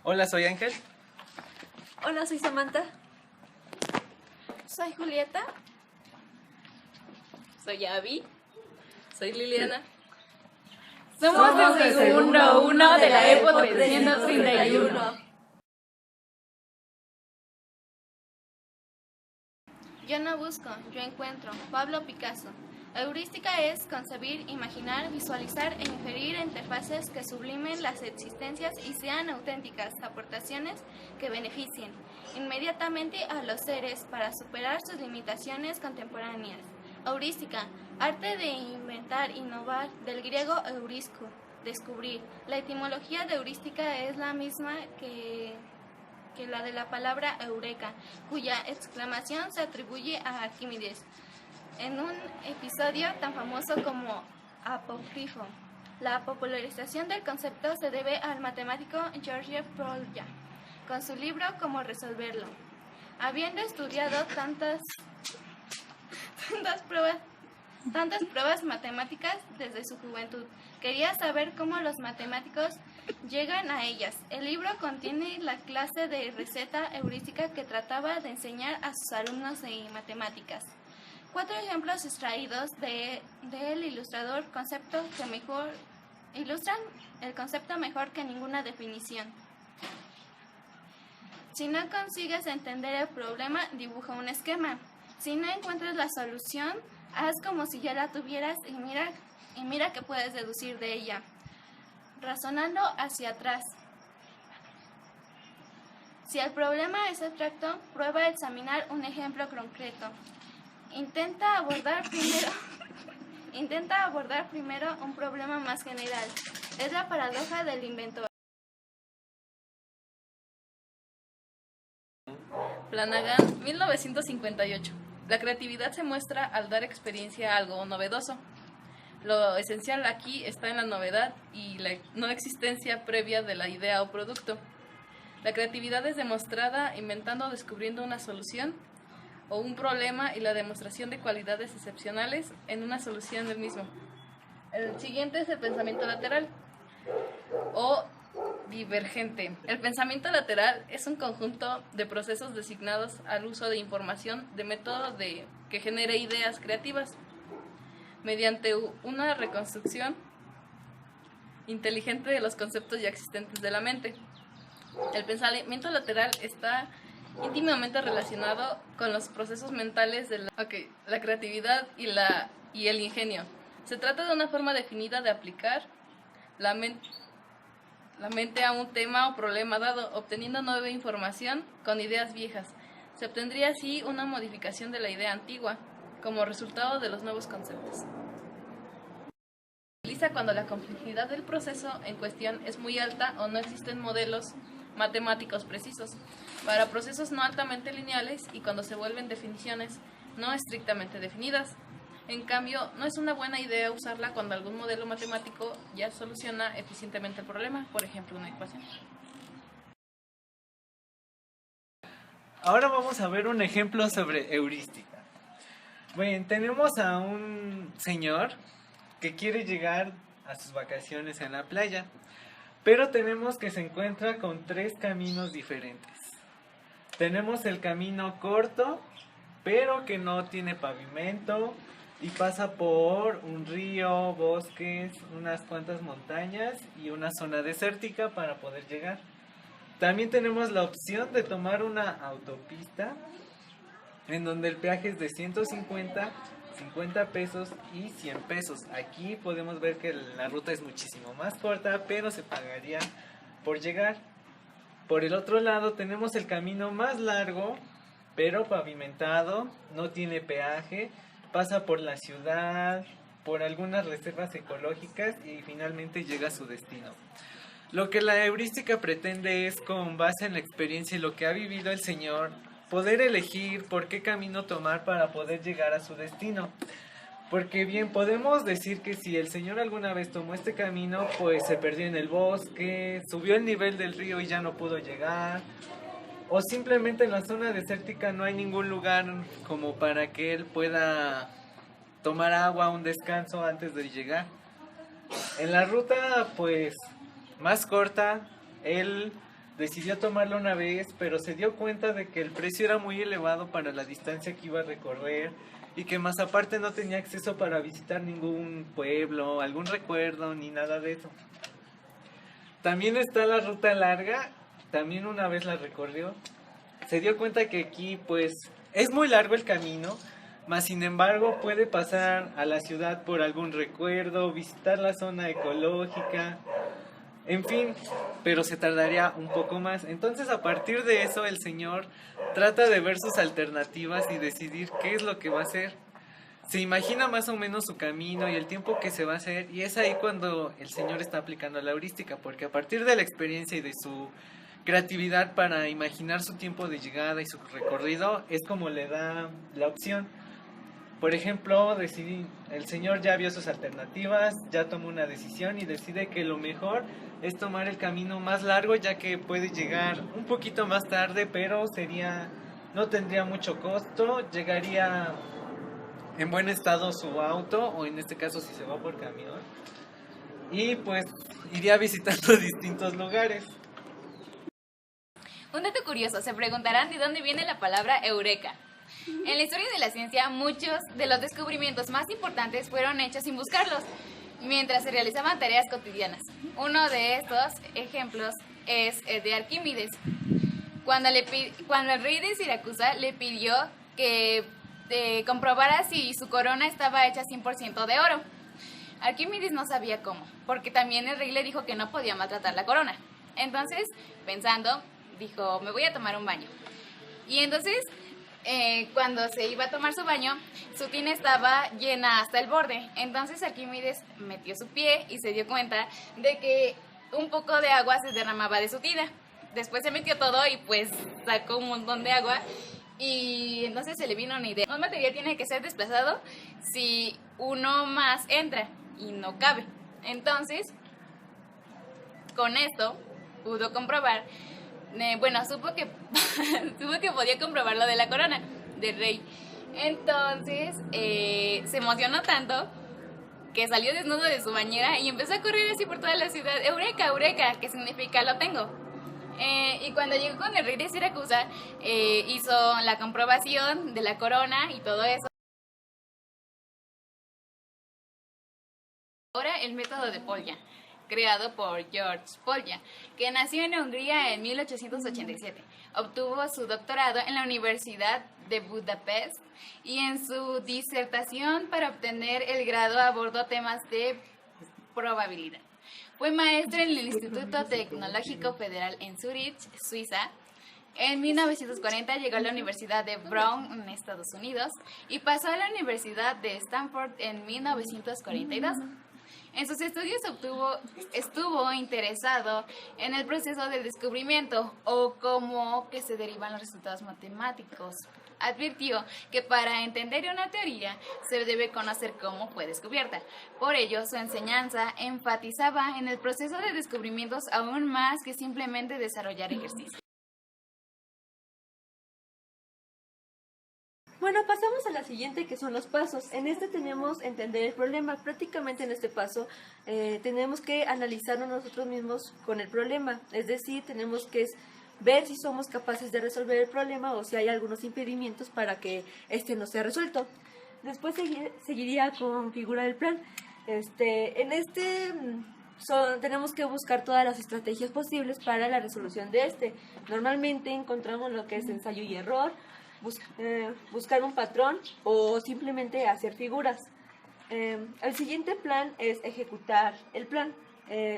Hola, soy Ángel. Hola, soy Samantha. Soy Julieta. Soy Abby. Soy Liliana. Somos el segundo uno de la EPO 331. Yo no busco, yo encuentro. Pablo Picasso. Heurística es concebir, imaginar, visualizar e inferir interfaces que sublimen las existencias y sean auténticas aportaciones que beneficien inmediatamente a los seres para superar sus limitaciones contemporáneas. Heurística, arte de inventar, innovar, del griego eurisco, descubrir. La etimología de heurística es la misma que la de la palabra eureka, cuya exclamación se atribuye a Arquímedes en un episodio tan famoso como apócrifo. La popularización del concepto se debe al matemático Georges Proudhon, con su libro Cómo resolverlo. Habiendo estudiado tantas pruebas matemáticas desde su juventud, quería saber cómo los matemáticos llegan a ellas. El libro contiene la clase de receta heurística que trataba de enseñar a sus alumnos de matemáticas. 4 ejemplos extraídos del ilustrador concepto que mejor ilustran el concepto mejor que ninguna definición. Si no consigues entender el problema, dibuja un esquema. Si no encuentras la solución, haz como si ya la tuvieras y mira qué puedes deducir de ella, razonando hacia atrás. Si el problema es abstracto, prueba a examinar un ejemplo concreto. Intenta abordar primero un problema más general. Es la paradoja del inventor. Flanagan, 1958. La creatividad se muestra al dar experiencia a algo novedoso. Lo esencial aquí está en la novedad y la no existencia previa de la idea o producto. La creatividad es demostrada inventando o descubriendo una solución o un problema y la demostración de cualidades excepcionales en una solución del mismo. El siguiente es el pensamiento lateral o divergente. El pensamiento lateral es un conjunto de procesos designados al uso de información de método que genere ideas creativas mediante una reconstrucción inteligente de los conceptos ya existentes de la mente. El pensamiento lateral está íntimamente relacionado con los procesos mentales de la creatividad y el ingenio. Se trata de una forma definida de aplicar la mente a un tema o problema dado, obteniendo nueva información con ideas viejas. Se obtendría así una modificación de la idea antigua, como resultado de los nuevos conceptos. Se utiliza cuando la complejidad del proceso en cuestión es muy alta o no existen modelos matemáticos precisos para procesos no altamente lineales y cuando se vuelven definiciones no estrictamente definidas. En cambio, no es una buena idea usarla cuando algún modelo matemático ya soluciona eficientemente el problema, por ejemplo, una ecuación. Ahora vamos a ver un ejemplo sobre heurística. Bueno, tenemos a un señor que quiere llegar a sus vacaciones en la playa, pero tenemos que se encuentra con 3 caminos diferentes. Tenemos el camino corto, pero que no tiene pavimento y pasa por un río, bosques, unas cuantas montañas y una zona desértica para poder llegar. También tenemos la opción de tomar una autopista en donde el peaje es de 150, 50 pesos y 100 pesos. Aquí podemos ver que la ruta es muchísimo más corta, pero se pagaría por llegar. Por el otro lado tenemos el camino más largo, pero pavimentado, no tiene peaje, pasa por la ciudad, por algunas reservas ecológicas y finalmente llega a su destino. Lo que la heurística pretende es, con base en la experiencia y lo que ha vivido el señor, poder elegir por qué camino tomar para poder llegar a su destino. Porque bien, podemos decir que si el señor alguna vez tomó este camino, pues se perdió en el bosque, subió el nivel del río y ya no pudo llegar, o simplemente en la zona desértica no hay ningún lugar como para que él pueda tomar agua, un descanso antes de llegar. En la ruta pues más corta, él decidió tomarlo una vez, pero se dio cuenta de que el precio era muy elevado para la distancia que iba a recorrer y que más aparte no tenía acceso para visitar ningún pueblo, algún recuerdo ni nada de eso. También está la ruta larga, también una vez la recorrió. Se dio cuenta que aquí pues es muy largo el camino, mas sin embargo puede pasar a la ciudad por algún recuerdo, visitar la zona ecológica, en fin, pero se tardaría un poco más. Entonces a partir de eso el señor trata de ver sus alternativas y decidir qué es lo que va a hacer. Se imagina más o menos su camino y el tiempo que se va a hacer, y es ahí cuando el señor está aplicando la heurística, porque a partir de la experiencia y de su creatividad para imaginar su tiempo de llegada y su recorrido es como le da la opción. Por ejemplo, el señor ya vio sus alternativas, ya tomó una decisión y decide que lo mejor es tomar el camino más largo, ya que puede llegar un poquito más tarde, pero no tendría mucho costo, llegaría en buen estado su auto, o en este caso si se va por camión, y pues iría visitando distintos lugares. Un dato curioso, se preguntarán de dónde viene la palabra eureka. En la historia de la ciencia, muchos de los descubrimientos más importantes fueron hechos sin buscarlos, mientras se realizaban tareas cotidianas. Uno de estos ejemplos es el de Arquímedes, cuando el rey de Siracusa le pidió que comprobara si su corona estaba hecha 100% de oro. Arquímedes no sabía cómo, porque también el rey le dijo que no podía maltratar la corona. Entonces, pensando, dijo, me voy a tomar un baño. Y entonces, cuando se iba a tomar su baño, su tina estaba llena hasta el borde. Entonces Arquímedes metió su pie y se dio cuenta de que un poco de agua se derramaba de su tina. Después se metió todo y pues sacó un montón de agua. Y entonces se le vino una idea. Un material tiene que ser desplazado si uno más entra y no cabe. Entonces, con esto pudo comprobar, supo que podía comprobar lo de la corona del rey. Entonces se emocionó tanto que salió desnudo de su bañera y empezó a correr así por toda la ciudad. ¡Eureka, eureka! Que significa lo tengo. Y cuando llegó con el rey de Siracusa, hizo la comprobación de la corona y todo eso. Ahora el método de Polya, creado por George Polya, que nació en Hungría en 1887. Obtuvo su doctorado en la Universidad de Budapest y en su disertación para obtener el grado abordó temas de probabilidad. Fue maestro en el Instituto Tecnológico Federal en Zúrich, Suiza. En 1940 llegó a la Universidad de Brown en Estados Unidos y pasó a la Universidad de Stanford en 1942. En sus estudios estuvo interesado en el proceso del descubrimiento o cómo que se derivan los resultados matemáticos. Advirtió que para entender una teoría se debe conocer cómo fue descubierta. Por ello, su enseñanza enfatizaba en el proceso de descubrimientos aún más que simplemente desarrollar ejercicios. Bueno, pasamos a la siguiente, que son los pasos. En este tenemos entender el problema. Prácticamente en este paso tenemos que analizarnos nosotros mismos con el problema. Es decir, tenemos que ver si somos capaces de resolver el problema o si hay algunos impedimentos para que este no sea resuelto. Después seguiría con figura del plan. Tenemos que buscar todas las estrategias posibles para la resolución de este. Normalmente encontramos lo que es ensayo y error, buscar un patrón o simplemente hacer figuras. El siguiente plan es ejecutar el plan.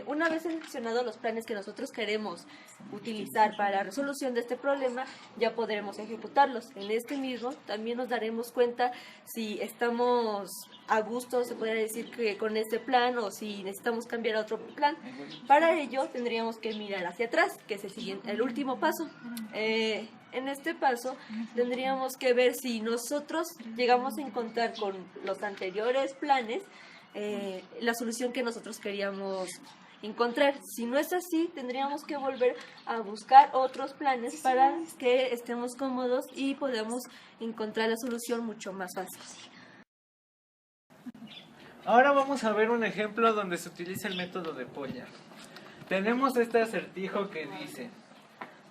Una vez seleccionados los planes que nosotros queremos utilizar para la resolución de este problema, ya podremos ejecutarlos. En este mismo también nos daremos cuenta si estamos a gusto, se podría decir, que con este plan, o si necesitamos cambiar a otro plan. Para ello tendríamos que mirar hacia atrás, que es el último paso. En este paso tendríamos que ver si nosotros llegamos a encontrar con los anteriores planes la solución que nosotros queríamos encontrar. Si no es así, tendríamos que volver a buscar otros planes para que estemos cómodos y podamos encontrar la solución mucho más fácil. Ahora vamos a ver un ejemplo donde se utiliza el método de Polya. Tenemos este acertijo que dice: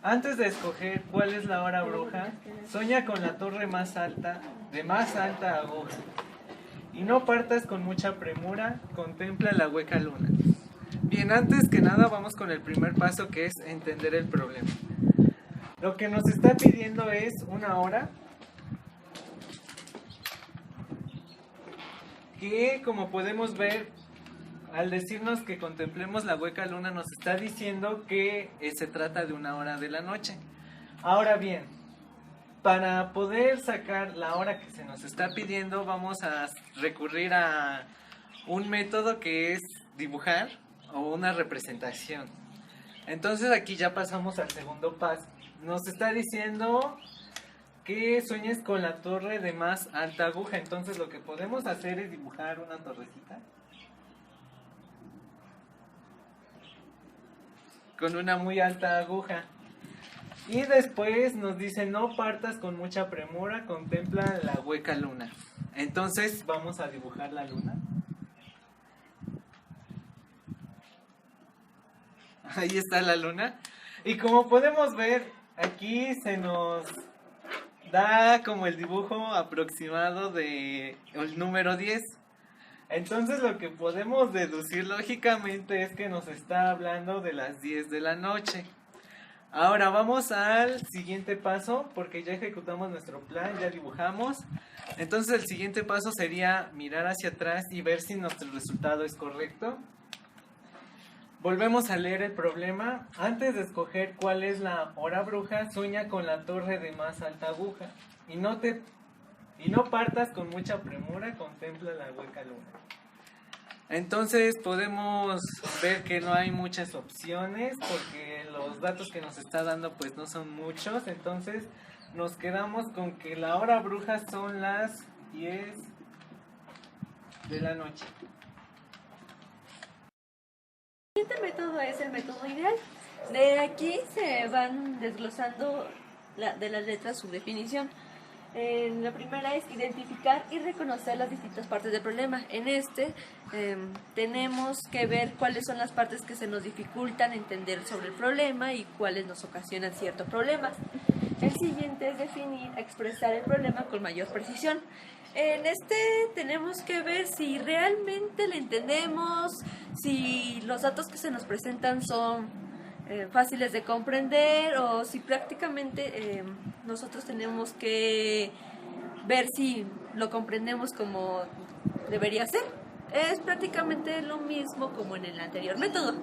Antes de escoger cuál es la hora bruja, sueña con la torre más alta, de más alta aguja. Y no partas con mucha premura, contempla la hueca luna. Bien, antes que nada vamos con el primer paso, que es entender el problema. Lo que nos está pidiendo es una hora que, como podemos ver, al decirnos que contemplemos la hueca luna, nos está diciendo que se trata de una hora de la noche. Ahora bien, para poder sacar la hora que se nos está pidiendo, vamos a recurrir a un método que es dibujar o una representación. Entonces aquí ya pasamos al segundo paso. Nos está diciendo que sueñes con la torre de más alta aguja. Entonces lo que podemos hacer es dibujar una torrecita con una muy alta aguja. Y después nos dice: no partas con mucha premura, contempla la hueca luna. Entonces vamos a dibujar la luna. Ahí está la luna. Y como podemos ver, aquí se nos da como el dibujo aproximado de el número 10. Entonces lo que podemos deducir lógicamente es que nos está hablando de las 10 de la noche. Ahora vamos al siguiente paso, porque ya ejecutamos nuestro plan, ya dibujamos. Entonces el siguiente paso sería mirar hacia atrás y ver si nuestro resultado es correcto. Volvemos a leer el problema. Antes de escoger cuál es la hora bruja, sueña con la torre de más alta aguja. Y no partas con mucha premura, contempla la hueca luna. Entonces podemos ver que no hay muchas opciones, porque los datos que nos está dando pues no son muchos. Entonces nos quedamos con que la hora bruja son las 10 de la noche. El siguiente método es el método ideal. De aquí se van desglosando de las letras su definición. La primera es identificar y reconocer las distintas partes del problema. En este tenemos que ver cuáles son las partes que se nos dificultan entender sobre el problema y cuáles nos ocasionan ciertos problemas. El siguiente es definir, expresar el problema con mayor precisión. En este tenemos que ver si realmente le entendemos, si los datos que se nos presentan son fáciles de comprender, o si prácticamente nosotros tenemos que ver si lo comprendemos como debería ser. Es prácticamente lo mismo como en el anterior método.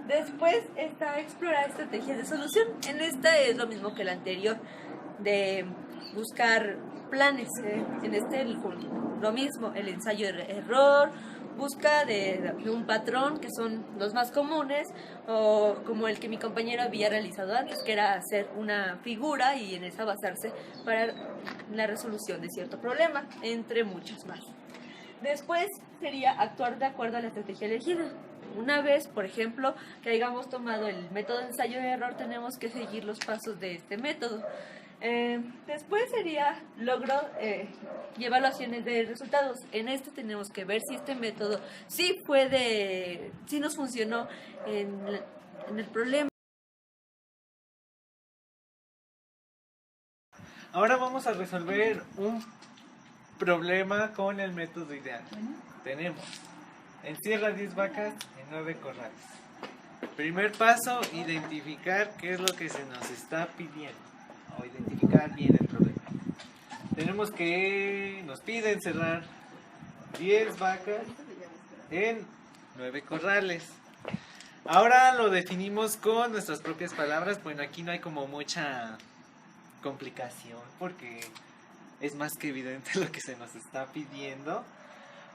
Después está explorar estrategias de solución. En esta es lo mismo que el anterior, de buscar planes. En este lo mismo, el ensayo-error, busca de un patrón, que son los más comunes, o como el que mi compañero había realizado antes, que era hacer una figura y en esa basarse para la resolución de cierto problema, entre muchos más. Después sería actuar de acuerdo a la estrategia elegida. Una vez, por ejemplo, que hayamos tomado el método de ensayo-error, tenemos que seguir los pasos de este método. Después sería logro y evaluaciones de resultados. En este tenemos que ver si este método sí nos funcionó en el problema. Ahora vamos a resolver un problema con el método ideal. Tenemos: encierra 10 vacas en 9 corrales. Primer paso, identificar qué es lo que se nos está pidiendo, o identificar bien el problema. Tenemos que nos pide encerrar 10 vacas en 9 corrales. Ahora lo definimos con nuestras propias palabras. Bueno, aquí no hay como mucha complicación, porque es más que evidente lo que se nos está pidiendo.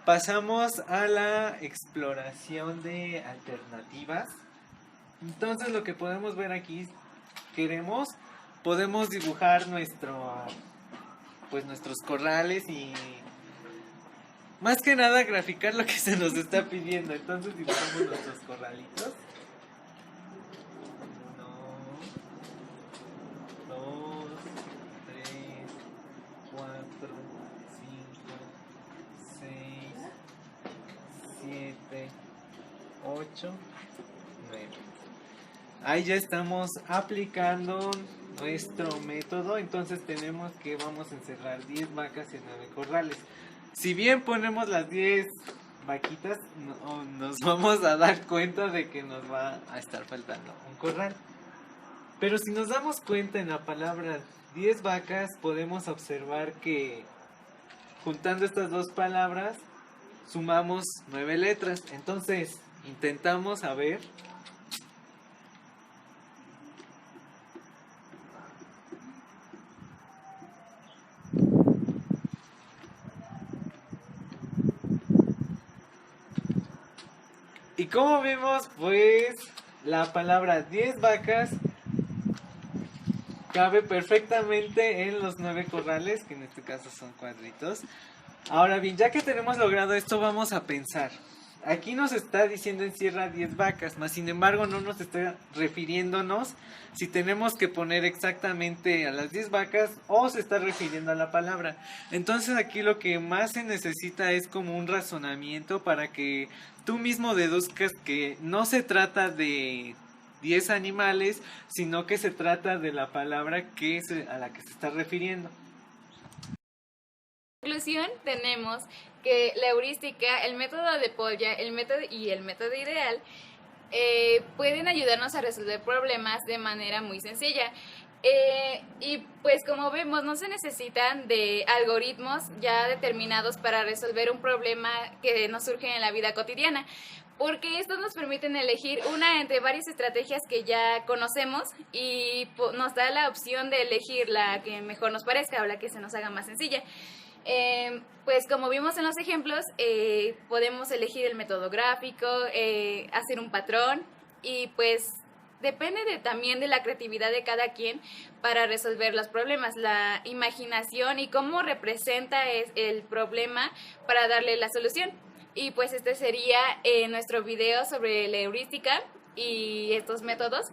Pasamos a la exploración de alternativas. Entonces lo que podemos ver aquí, podemos dibujar nuestros corrales y más que nada graficar lo que se nos está pidiendo. Entonces dibujamos nuestros corralitos. 1, 2, 3, 4, 5, 6, 7, 8, 9. ahí ya estamos aplicando nuestro método. Entonces tenemos que vamos a encerrar 10 vacas en 9 corrales. Si bien ponemos las 10 vaquitas, nos vamos a dar cuenta de que nos va a estar faltando un corral. Pero si nos damos cuenta en la palabra 10 vacas, podemos observar que juntando estas dos palabras sumamos 9 letras. Entonces intentamos a ver. Y como vemos, pues la palabra 10 vacas cabe perfectamente en los 9 corrales, que en este caso son cuadritos. Ahora bien, ya que tenemos logrado esto, vamos a pensar. Aquí nos está diciendo encierra 10 vacas, mas sin embargo no nos está refiriéndonos si tenemos que poner exactamente a las 10 vacas o se está refiriendo a la palabra. Entonces aquí lo que más se necesita es como un razonamiento para que tú mismo deduzcas que no se trata de 10 animales, sino que se trata de la palabra a la que se está refiriendo. En conclusión, tenemos que la heurística, el método de Polya, el método ideal pueden ayudarnos a resolver problemas de manera muy sencilla. Y pues como vemos, no se necesitan de algoritmos ya determinados para resolver un problema que nos surge en la vida cotidiana, porque estos nos permiten elegir una entre varias estrategias que ya conocemos y nos da la opción de elegir la que mejor nos parezca o la que se nos haga más sencilla. Pues como vimos en los ejemplos, podemos elegir el método gráfico, hacer un patrón y pues depende también de la creatividad de cada quien para resolver los problemas, la imaginación y cómo representa el problema para darle la solución. Y pues este sería nuestro video sobre la heurística y estos métodos.